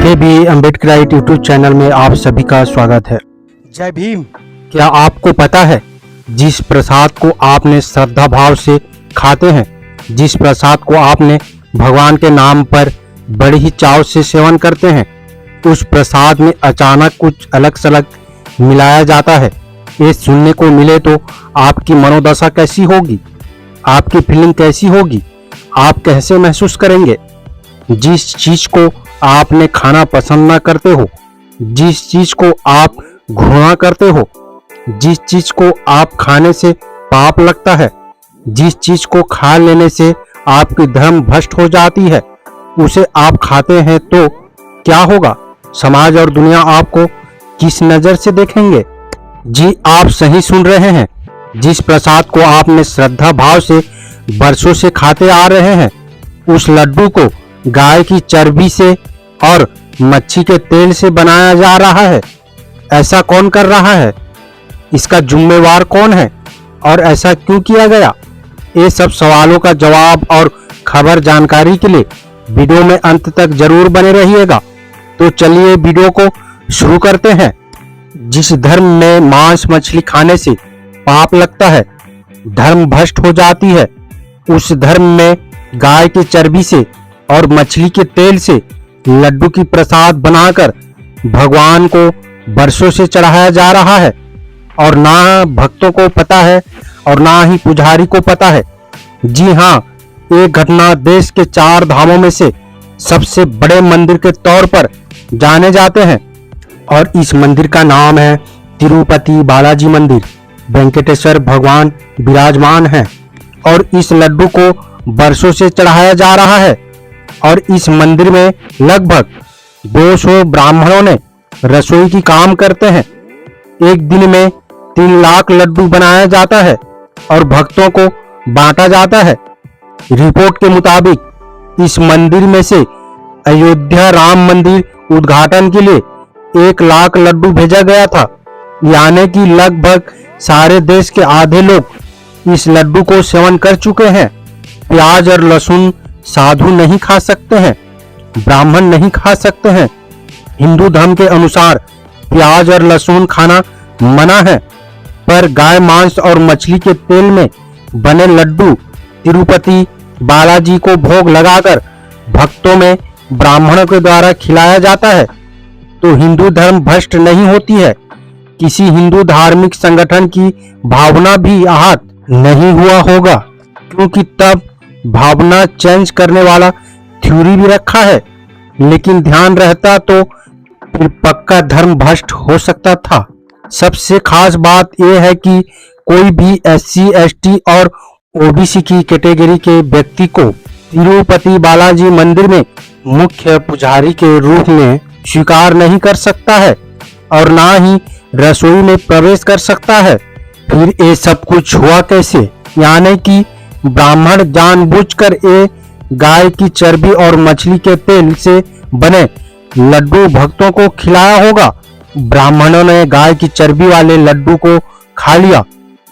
के B Ambedkarite YouTube channel में आप सभी का स्वागत है। जय भीम। क्या आपको पता है जिस प्रसाद को आपने श्रद्धा भाव से खाते हैं, जिस प्रसाद को आपने भगवान के नाम पर बड़े ही चाव से सेवन करते हैं, उस प्रसाद में अचानक कुछ अलग सलग मिलाया जाता है। ये सुनने को मिले तो आपकी मनोदशा कैसी होगी, आपकी फीलिंग कैसी होगी, आप कैसे महसूस करेंगे। जिस चीज को आपने खाना पसंद ना करते हो, जिस चीज को आप घृणा करते हो, जिस चीज को आप खाने से पाप लगता है, जिस चीज को खा लेने से आपकी धर्म भ्रष्ट हो जाती है, उसे आप खाते हैं तो क्या होगा। समाज और दुनिया आपको किस नजर से देखेंगे। जी, आप सही सुन रहे हैं। जिस प्रसाद को आपने श्रद्धा भाव से बरसों से खाते आ रहे हैं, उस लड्डू को गाय की चर्बी से और मच्छी के तेल से बनाया जा रहा है। ऐसा कौन कर रहा है, इसका जिम्मेवार कौन है और ऐसा क्यों किया गया। ये सब सवालों का जवाब और खबर जानकारी के लिए वीडियो में अंत तक जरूर बने रहिएगा। तो चलिए वीडियो को शुरू करते हैं। जिस धर्म में मांस मछली खाने से पाप लगता है, धर्म भ्रष्ट हो जाती है, उस धर्म में गाय की चर्बी से और मछली के तेल से लड्डू की प्रसाद बनाकर भगवान को बरसों से चढ़ाया जा रहा है और ना भक्तों को पता है और ना ही पुजारी को पता है। जी हाँ, ये घटना देश के 4 धामों में से सबसे बड़े मंदिर के तौर पर जाने जाते हैं और इस मंदिर का नाम है तिरुपति बालाजी मंदिर। वेंकटेश्वर भगवान विराजमान हैं और इस लड्डू को बरसों से चढ़ाया जा रहा है और इस मंदिर में लगभग 200 ब्राह्मणों ने रसोई की काम करते हैं। एक दिन में 3 लाख लड्डू बनाया जाता है और भक्तों को बांटा जाता है। रिपोर्ट के मुताबिक इस मंदिर में से अयोध्या राम मंदिर उद्घाटन के लिए 1 लाख लड्डू भेजा गया था, यानी कि लगभग सारे देश के आधे लोग इस लड्डू को सेवन कर चुके हैं। प्याज और लहसुन साधु नहीं खा सकते हैं, ब्राह्मण नहीं खा सकते हैं। हिंदू धर्म के अनुसार प्याज और लहसुन खाना मना है, पर गाय मांस और मछली के तेल में बने लड्डू तिरुपति बालाजी को भोग लगाकर भक्तों में ब्राह्मणों के द्वारा खिलाया जाता है तो हिंदू धर्म भ्रष्ट नहीं होती है। किसी हिंदू धार्मिक संगठन की भावना भी आहत नहीं हुआ होगा, क्योंकि तब भावना चेंज करने वाला थ्योरी भी रखा है, लेकिन ध्यान रहता तो फिर पक्का धर्म भ्रष्ट हो सकता था। सबसे खास बात यह है कि कोई भी SC ST और OBC की कैटेगरी के व्यक्ति को तिरुपति बालाजी मंदिर में मुख्य पुजारी के रूप में स्वीकार नहीं कर सकता है और ना ही रसोई में प्रवेश कर सकता है। फिर ये सब कुछ हुआ कैसे, यानी कि ब्राह्मण जानबूझकर ये गाय की चर्बी और मछली के तेल से बने लड्डू भक्तों को खिलाया होगा। ब्राह्मणों ने गाय की चर्बी वाले लड्डू को खा लिया,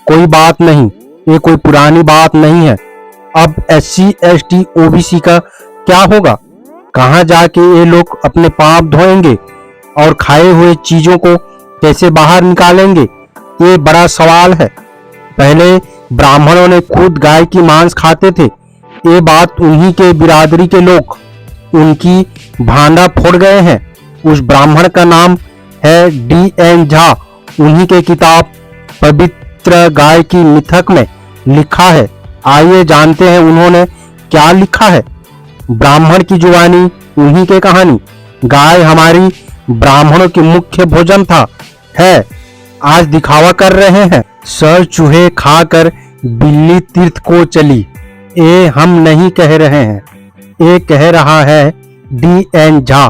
कोई बात नहीं, ये कोई पुरानी बात नहीं है। अब SC ST OBC का क्या होगा, कहां जाके ये लोग अपने पाप धोएंगे और खाए हुए चीजों को कैसे बाहर निकालेंगे, ये बड़ा सवाल है। पहले ब्राह्मणों ने खुद गाय की मांस खाते थे, ये बात उन्हीं के बिरादरी के लोग उनकी भांडा फोड़ गए हैं। उस ब्राह्मण का नाम है DN झा। उन्हीं के किताब पवित्र गाय की मिथक में लिखा है। आइए जानते हैं उन्होंने क्या लिखा है। ब्राह्मण की जुबानी, उन्हीं के कहानी। गाय हमारी ब्राह्मणों की मुख्य भोजन था, है, आज दिखावा कर रहे हैं। सर चूहे खाकर बिल्ली तीर्थ को चली, ये हम नहीं कह रहे हैं, ये कह रहा है DN झा,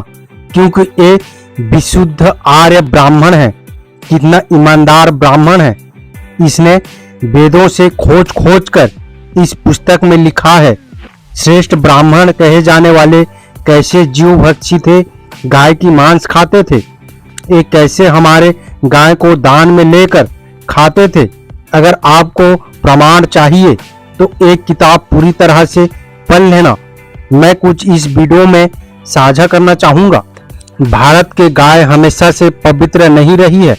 क्योंकि ये विशुद्ध आर्य ब्राह्मण है। कितना ईमानदार ब्राह्मण है। इसने वेदों से खोज खोज कर इस पुस्तक में लिखा है। श्रेष्ठ ब्राह्मण कहे जाने वाले कैसे जीव भक्षी थे, गाय की मांस खाते थे, ये कैसे हमारे गाय को दान में लेकर खाते थे। अगर आपको प्रमाण चाहिए तो एक किताब पूरी तरह से पढ़ लेना। मैं कुछ इस वीडियो में साझा करना चाहूंगा। भारत की गाय हमेशा से पवित्र नहीं रही है।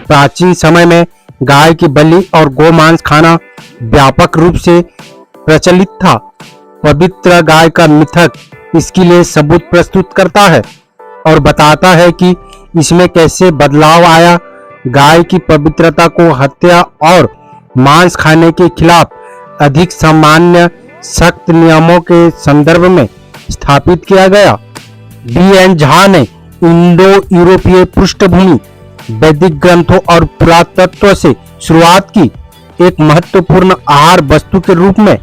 प्राचीन समय में गाय की बलि और गोमांस खाना व्यापक रूप से प्रचलित था। पवित्र गाय का मिथक इसके लिए सबूत प्रस्तुत करता है और बताता है कि इसमें कैसे बदलाव आया। गाय की पवित्रता को हत्या और मांस खाने के खिलाफ अधिक सामान्य सख्त नियमों के संदर्भ में स्थापित किया गया। D.N. झा ने इंडो यूरोपीय पृष्ठभूमि, वैदिक ग्रंथों और पुरातत्व से शुरुआत की। एक महत्वपूर्ण आहार वस्तु के रूप में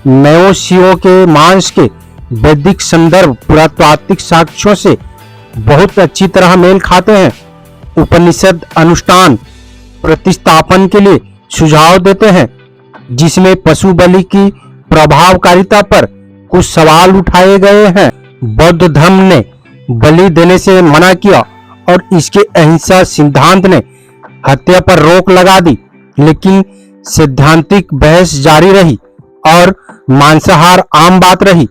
मवेशियों के मांस के वैदिक संदर्भ पुरातात्विक साक्ष्यों से बहुत अच्छी तरह मेल खाते हैं। उपनिषद अनुष्ठान प्रतिस्थापन के लिए सुझाव देते हैं, जिसमें पशु बलि की प्रभावकारिता पर कुछ सवाल उठाए गए हैं। बौद्ध धर्म ने बलि देने से मना किया और इसके अहिंसा सिद्धांत ने हत्या पर रोक लगा दी, लेकिन सैद्धांतिक बहस जारी रही और मांसाहार आम बात रही।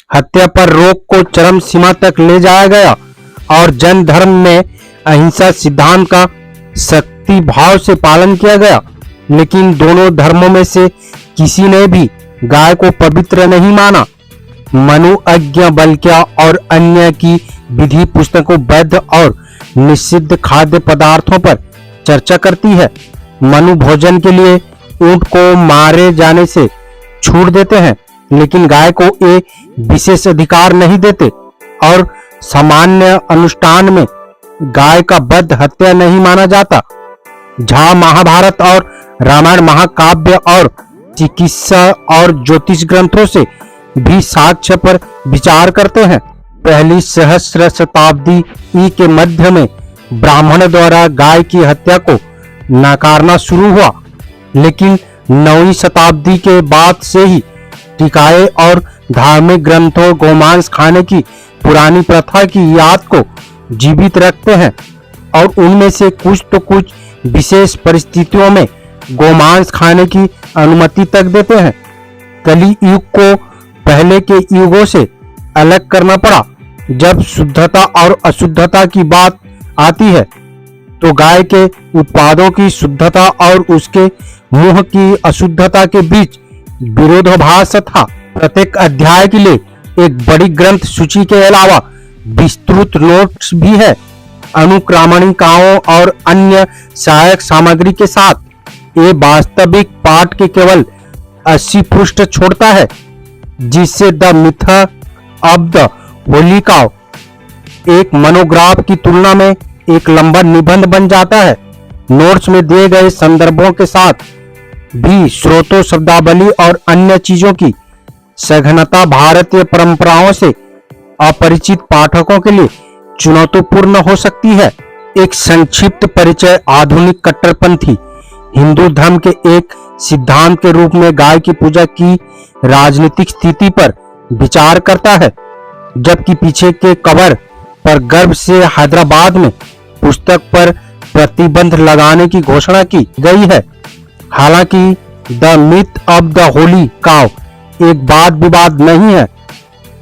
हत्या पर रोक को चरम सीमा तक ले जाया गया और जैन धर्म में अहिंसा सिद्धांत का शक्ति भाव से पालन किया गया, लेकिन दोनों धर्मों में से किसी ने भी गाय को पवित्र नहीं माना। मनु याज्ञवल्क्य और अन्य की विधि पुस्तकों वैध और निषिद्ध खाद्य पदार्थों पर चर्चा करती है। मनु भोजन के लिए ऊंट को मारे जाने से छूट देते हैं, लेकिन गाय को एक विशेष अधिकार नहीं देते और सामान्य अनुष्ठान में गाय का वध हत्या नहीं माना जाता। झा महाभारत और रामायण महाकाव्य और चिकित्सा और ज्योतिष ग्रंथों से भी साक्ष्य पर विचार करते हैं। पहली सहस्र शताब्दी ई के मध्य में ब्राह्मण द्वारा गाय की हत्या को नकारना शुरू हुआ, लेकिन 9वीं शताब्दी के बाद से ही टीकाएं और धार्मिक ग्रंथों गोमांस खाने की पुरानी प्रथा की याद को जीवित रखते हैं और उनमें से कुछ विशेष परिस्थितियों में गोमांस खाने की अनुमति तक देते हैं। कली युग को पहले के युगों से अलग करना पड़ा। जब शुद्धता और अशुद्धता की बात आती है तो गाय के उत्पादों की शुद्धता और उसके मुंह की अशुद्धता के बीच विरोधाभास था। प्रत्येक अध्याय के लिए एक बड़ी ग्रंथ सूची के अलावा विस्तृत नोट्स भी है। अनुक्रमणिकाओं और अन्य सहायक सामग्री के साथ ये वास्तविक पाठ के केवल 80 पृष्ठ छोड़ता है, जिससे the myth of the Holi cow एक मोनोग्राफ की तुलना में एक लंबा निबंध बन जाता है। नोट्स में दिए गए संदर्भों के साथ भी स्रोतों, शब्दावली और अन्य चीजों की सघनता भारतीय परंपराओं से अपरिचित पाठकों के लिए चुनौतीपूर्ण हो सकती है। एक संक्षिप्त परिचय आधुनिक कट्टरपंथी हिंदू धर्म के एक सिद्धांत के रूप में गाय की पूजा की राजनीतिक स्थिति पर विचार करता है, जबकि पीछे के कवर पर गर्व से हैदराबाद में पुस्तक पर प्रतिबंध लगाने की घोषणा की गई है। हालांकि the myth of the Holi cow एक वाद विवाद नहीं है,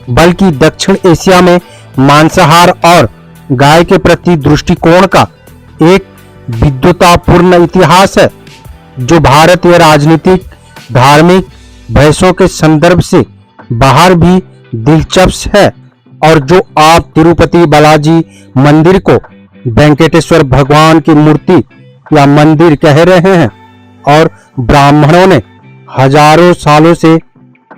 बल्कि दक्षिण एशिया में मांसाहार और गाय के प्रति दृष्टिकोण का एक विद्वतापूर्ण इतिहास है, जो भारतीय राजनीतिक धार्मिक बहसों के संदर्भ से बाहर भी दिलचस्प है और जो आप तिरुपति बालाजी मंदिर को वेंकटेश्वर भगवान की मूर्ति या मंदिर कह रहे हैं और ब्राह्मणों ने हजारों सालों से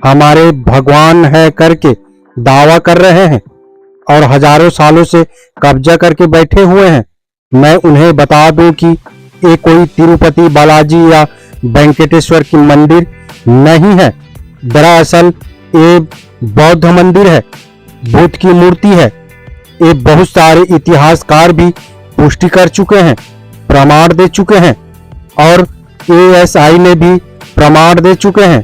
हमारे भगवान है करके दावा कर रहे हैं और हजारों सालों से कब्जा करके बैठे हुए हैं। मैं उन्हें बता दूं कि ये कोई तिरुपति बालाजी या वेंकटेश्वर की मंदिर नहीं है। दरअसल ये बौद्ध मंदिर है, बुद्ध की मूर्ति है। ये बहुत सारे इतिहासकार भी पुष्टि कर चुके हैं, प्रमाण दे चुके हैं और ASI ने भी प्रमाण दे चुके हैं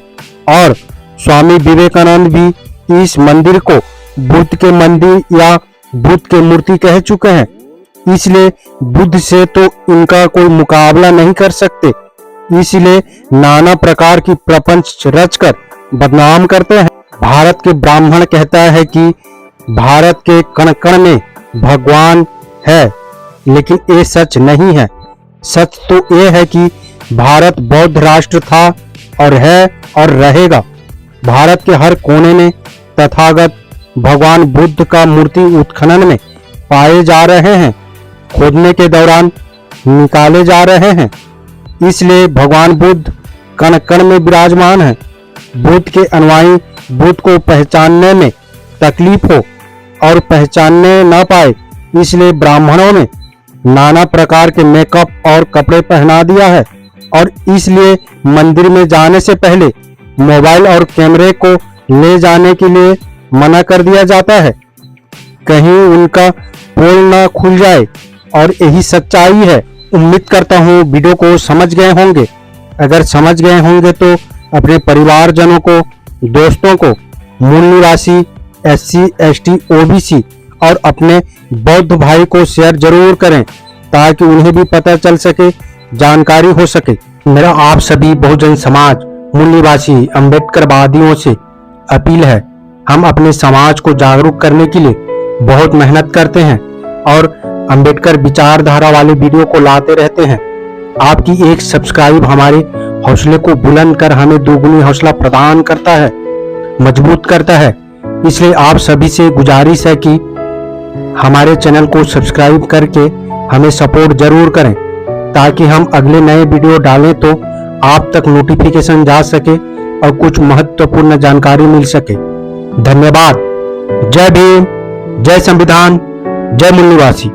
और स्वामी विवेकानंद भी इस मंदिर को बुद्ध के मंदिर या बुद्ध के मूर्ति कह चुके हैं। इसलिए बुद्ध से तो इनका कोई मुकाबला नहीं कर सकते, इसलिए नाना प्रकार की प्रपंच रचकर बदनाम करते हैं। भारत के ब्राह्मण कहता है कि भारत के कण कण में भगवान है, लेकिन ये सच नहीं है। सच तो ये है कि भारत बौद्ध राष्ट्र था और है और रहेगा। भारत के हर कोने में तथागत भगवान बुद्ध का मूर्ति उत्खनन में पाए जा रहे हैं, खोदने के दौरान निकाले जा रहे हैं। इसलिए भगवान बुद्ध कण कण में विराजमान है। बुद्ध के अनुयायी बुद्ध को पहचानने में तकलीफ हो और पहचानने न पाए, इसलिए ब्राह्मणों ने नाना प्रकार के मेकअप और कपड़े पहना दिया है और इसलिए मंदिर में जाने से पहले मोबाइल और कैमरे को ले जाने के लिए मना कर दिया जाता है, कहीं उनका पोल ना खुल जाए। और यही सच्चाई है। उम्मीद करता हूँ वीडियो को समझ गए होंगे। अगर समझ गए होंगे तो अपने परिवारजनों को, दोस्तों को, मूल निवासी, SC, ST, OBC और अपने बौद्ध भाई को शेयर जरूर करें ताकि उन्हें भी पता चल सके, जानकारी हो सके। मेरा आप सभी बहुजन समाज, मूल निवासी अम्बेडकरवादियों से अपील है, हम अपने समाज को जागरूक करने के लिए बहुत मेहनत करते हैं और अम्बेडकर विचारधारा वाले वीडियो को लाते रहते हैं। आपकी एक सब्सक्राइब हमारे हौसले को बुलंद कर हमें दोगुनी हौसला प्रदान करता है, मजबूत करता है। इसलिए आप सभी से गुजारिश है कि हमारे चैनल को सब्सक्राइब करके हमें सपोर्ट जरूर करें ताकि हम अगले नए वीडियो डालें तो आप तक नोटिफिकेशन जा सके और कुछ महत्वपूर्ण जानकारी मिल सके। धन्यवाद। जय भीम, जय संविधान, जय मूल निवासी।